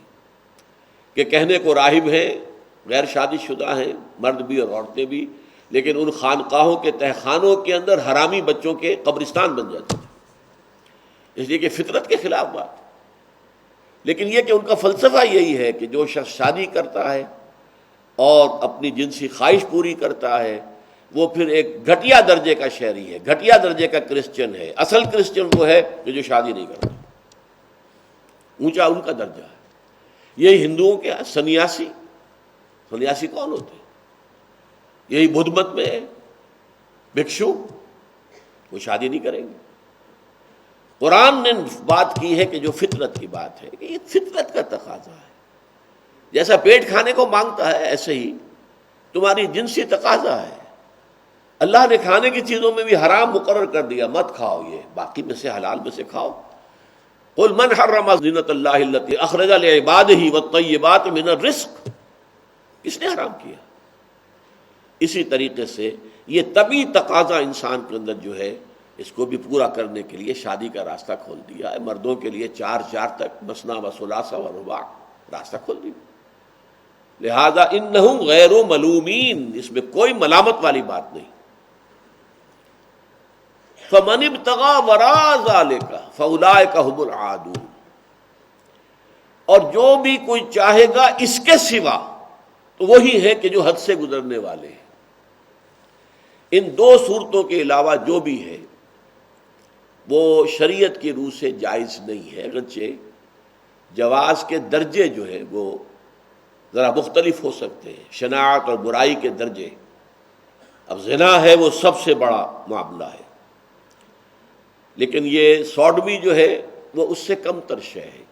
کہ کہنے کو راہب ہیں، غیر شادی شدہ ہیں، مرد بھی اور عورتیں بھی، لیکن ان خانقاہوں کے تہخانوں کے اندر حرامی بچوں کے قبرستان بن جاتے ہیں، اس لیے کہ فطرت کے خلاف بات۔ لیکن یہ کہ ان کا فلسفہ یہی ہے کہ جو شخص شادی کرتا ہے اور اپنی جنسی خواہش پوری کرتا ہے وہ پھر ایک گھٹیا درجے کا شہری ہے، گھٹیا درجے کا کرسچن ہے۔ اصل کرسچن وہ ہے جو شادی نہیں کرتا، اونچا ان کا درجہ ہے۔ یہی ہندوؤں کے سنیاسی، سنیاسی کون ہوتے ہیں؟ یہی بدھ مت میں ہے، بھکشو، وہ شادی نہیں کریں گے۔ قرآن نے بات کی ہے کہ جو فطرت کی بات ہے کہ یہ فطرت کا تقاضا ہے، جیسا پیٹ کھانے کو مانگتا ہے ایسے ہی تمہاری جنسی تقاضا ہے۔ اللہ نے کھانے کی چیزوں میں بھی حرام مقرر کر دیا، مت کھاؤ یہ، باقی میں سے حلال میں سے کھاؤ۔ قل من حرم زینۃ اللہ التی اخرج لعبادہ والطیبات من الرزق، کس نے حرام کیا؟ اسی طریقے سے یہ طبی تقاضا انسان کے اندر جو ہے اس کو بھی پورا کرنے کے لیے شادی کا راستہ کھول دیا ہے۔ مردوں کے لیے 4 تک مثنیٰ و ثلاثہ و رباع راستہ کھول دیا۔ لہذا انہم غیر ملومین، اس میں کوئی ملامت والی بات نہیں۔ فمن ابتغى وراء ذلك فاولئک هم العادون، اور جو بھی کوئی چاہے گا اس کے سوا تو وہی ہے کہ جو حد سے گزرنے والے ہیں۔ ان 2 صورتوں کے علاوہ جو بھی ہے وہ شریعت کی روح سے جائز نہیں ہے، اگرچہ جواز کے درجے جو ہے وہ ذرا مختلف ہو سکتے ہیں، شناعت اور برائی کے درجے۔ اب زنا ہے وہ سب سے بڑا معاملہ ہے، لیکن یہ سوڈمی جو ہے وہ اس سے کم تر شے ہے،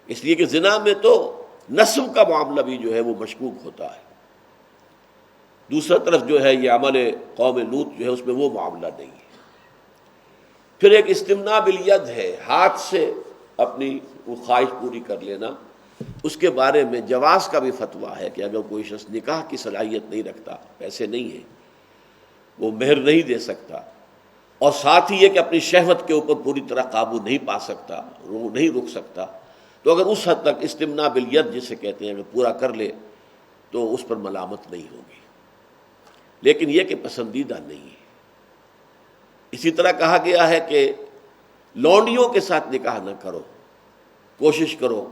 اس لیے کہ زنا میں تو نسب کا معاملہ بھی جو ہے وہ مشکوک ہوتا ہے۔ دوسری طرف جو ہے یہ عمل قوم لوط جو ہے اس میں وہ معاملہ نہیں ہے۔ پھر ایک استمناء بالید ہے، ہاتھ سے اپنی وہ خواہش پوری کر لینا، اس کے بارے میں جواز کا بھی فتویٰ ہے کہ اگر کوئی شخص نکاح کی صلاحیت نہیں رکھتا، پیسے نہیں ہیں، وہ مہر نہیں دے سکتا، اور ساتھ ہی یہ کہ اپنی شہوت کے اوپر پوری طرح قابو نہیں پا سکتا، وہ نہیں رک سکتا، تو اگر اس حد تک استمناء بالید جسے کہتے ہیں اگر پورا کر لے تو اس پر ملامت نہیں ہوگی، لیکن یہ کہ پسندیدہ نہیں ہے۔ اسی طرح کہا گیا ہے کہ لونڈیوں کے ساتھ نکاح نہ کرو، کوشش کرو،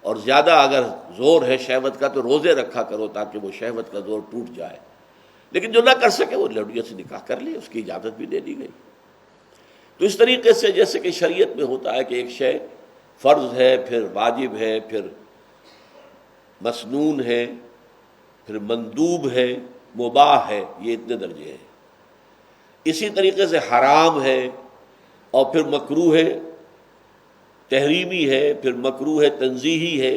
اور زیادہ اگر زور ہے شہوت کا تو روزے رکھا کرو تاکہ وہ شہوت کا زور ٹوٹ جائے، لیکن جو نہ کر سکے وہ لونڈیوں سے نکاح کر لے، اس کی اجازت بھی دے دی گئی۔ تو اس طریقے سے جیسے کہ شریعت میں ہوتا ہے کہ ایک شے فرض ہے، پھر واجب ہے، پھر مسنون ہے، پھر مندوب ہے، مباح ہے، یہ اتنے درجے ہیں. اسی طریقے سے حرام ہے، اور پھر مکروہ ہے، تحریمی ہے، پھر مکروہ ہے، تنزیہی ہے،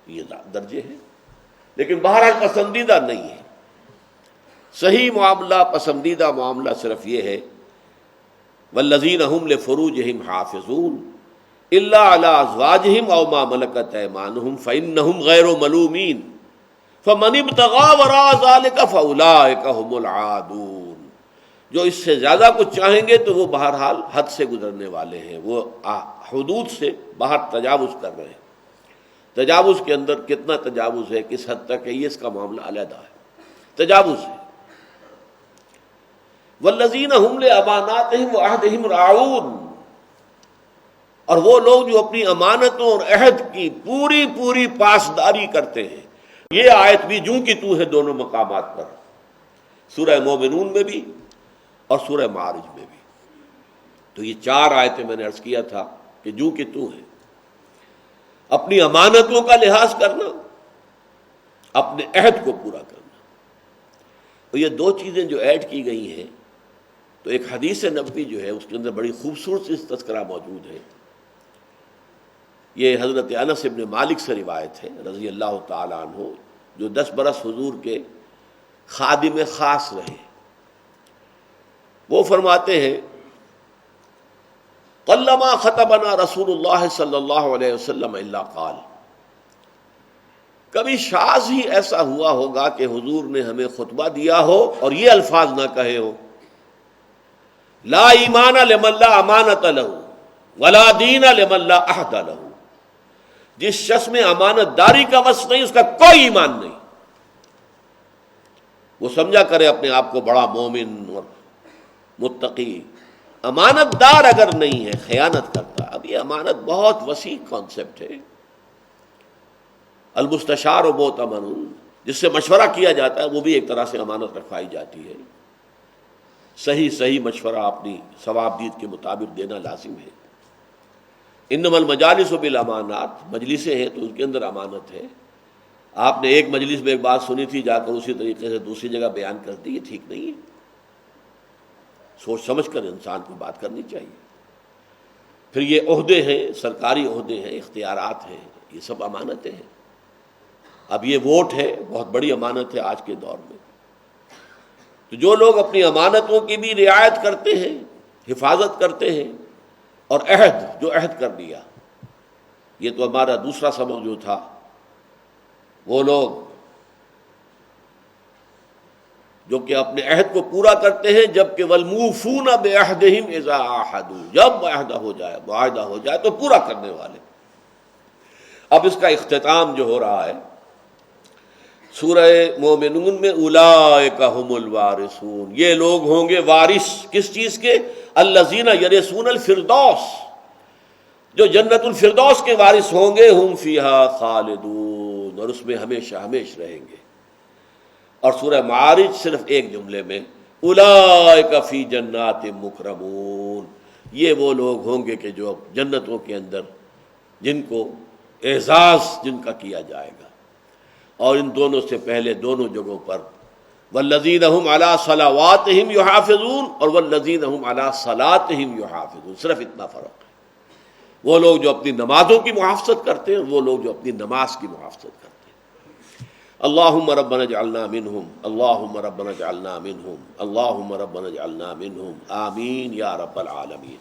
یہ درجے ہیں. لیکن بہرحال پسندیدہ نہیں ہے. صحیح معاملہ، پسندیدہ معاملہ صرف یہ ہے والذین هم لفروجہم حافظون الا علی ازواجہم او ما ملکت ایمانہم فانہم غیر ملومین فمن ابتغى وراء ذلك فاولئک هم العادون. جو اس سے زیادہ کچھ چاہیں گے تو وہ بہرحال حد سے گزرنے والے ہیں، وہ حدود سے باہر تجاوز کر رہے ہیں. تجاوز کے اندر کتنا تجاوز ہے، کس حد تک ہے، یہ اس کا معاملہ علیحدہ ہے. تجاوز ہے. والذین هم لاماناتہم وعہدہم راعون، اور وہ لوگ جو اپنی امانتوں اور عہد کی پوری پوری پاسداری کرتے ہیں. یہ آیت بھی جوں کی تو ہے دونوں مقامات پر، سورہ مومنون میں بھی اور سورہ معارج میں بھی. تو یہ 4 آیتیں میں نے عرض کیا تھا کہ جوں کی تو ہے. اپنی امانتوں کا لحاظ کرنا، اپنے عہد کو پورا کرنا. اور یہ 2 چیزیں جو ایڈ کی گئی ہیں، تو ایک حدیث نبوی جو ہے اس کے اندر بڑی خوبصورت سی تذکرہ موجود ہے. یہ حضرت انس ابن مالک سے روایت ہے رضی اللہ تعالی عنہ، جو 10 برس حضور کے خادم خاص رہے. وہ فرماتے ہیں قلما خطبنا رسول اللہ صلی اللہ علیہ وسلم الا قال، کبھی شاذ ہی ایسا ہوا ہوگا کہ حضور نے ہمیں خطبہ دیا ہو اور یہ الفاظ نہ کہے ہو لا ایمان لمن لا امانت لہ ولا دین لمن لا عہد لہ. جس شخص میں امانت داری کا وصف نہیں، اس کا کوئی ایمان نہیں. وہ سمجھا کرے اپنے آپ کو بڑا مومن اور متقی، امانت دار اگر نہیں ہے خیانت کرتا. اب یہ امانت بہت وسیع کانسیپٹ ہے. المستشار و مؤتمن، جس سے مشورہ کیا جاتا ہے وہ بھی ایک طرح سے امانت رکھوائی جاتی ہے. صحیح مشورہ اپنی ثوابدید کے مطابق دینا لازم ہے. انما المجالس بالامانات، مجلسیں ہیں تو ان کے اندر امانت ہے. آپ نے ایک مجلس میں ایک بات سنی تھی، جا کر اسی طریقے سے دوسری جگہ بیان کر دی، یہ ٹھیک نہیں ہے. سوچ سمجھ کر انسان کو بات کرنی چاہیے. پھر یہ عہدے ہیں، سرکاری عہدے ہیں، اختیارات ہیں، یہ سب امانتیں ہیں. اب یہ ووٹ ہے، بہت بڑی امانت ہے آج کے دور میں. تو جو لوگ اپنی امانتوں کی بھی رعایت کرتے ہیں، حفاظت کرتے ہیں، اور عہد جو عہد کر دیا، یہ تو ہمارا دوسرا سبق جو تھا. وہ لوگ جو کہ اپنے عہد کو پورا کرتے ہیں، جبکہ والموفون بعہدہم اذا عاہدوا، جب معاہدہ ہو جائے تو پورا کرنے والے. اب اس کا اختتام جو ہو رہا ہے سورہ مومنون میں اولئک هم الوارثون، یہ لوگ ہوں گے وارث کس چیز کے؟ الذین یرثون الفردوس، جو جنت الفردوس کے وارث ہوں گے. ہم فیہا خالدون، اور اس میں ہمیشہ ہمیش رہیں گے. اور سورہ معارج صرف ایک جملے میں اولئک فی جنات مکرمون، یہ وہ لوگ ہوں گے کہ جو جنتوں کے اندر جن کو اعزاز جن کا کیا جائے گا. اور ان دونوں سے پہلے دونوں جگہوں پر والذین هم علی صلواتہم یحافظون اور والذین هم علی صلاتہم یحافظون، صرف اتنا فرق ہے. وہ لوگ جو اپنی نمازوں کی محافظت کرتے ہیں، وہ لوگ جو اپنی نماز کی محافظت کرتے ہیں. اللہم ربنا اجعلنا منہم، اللہم ربنا اجعلنا منہم، اللہم ربنا اجعلنا منہم، آمین یا رب العالمین.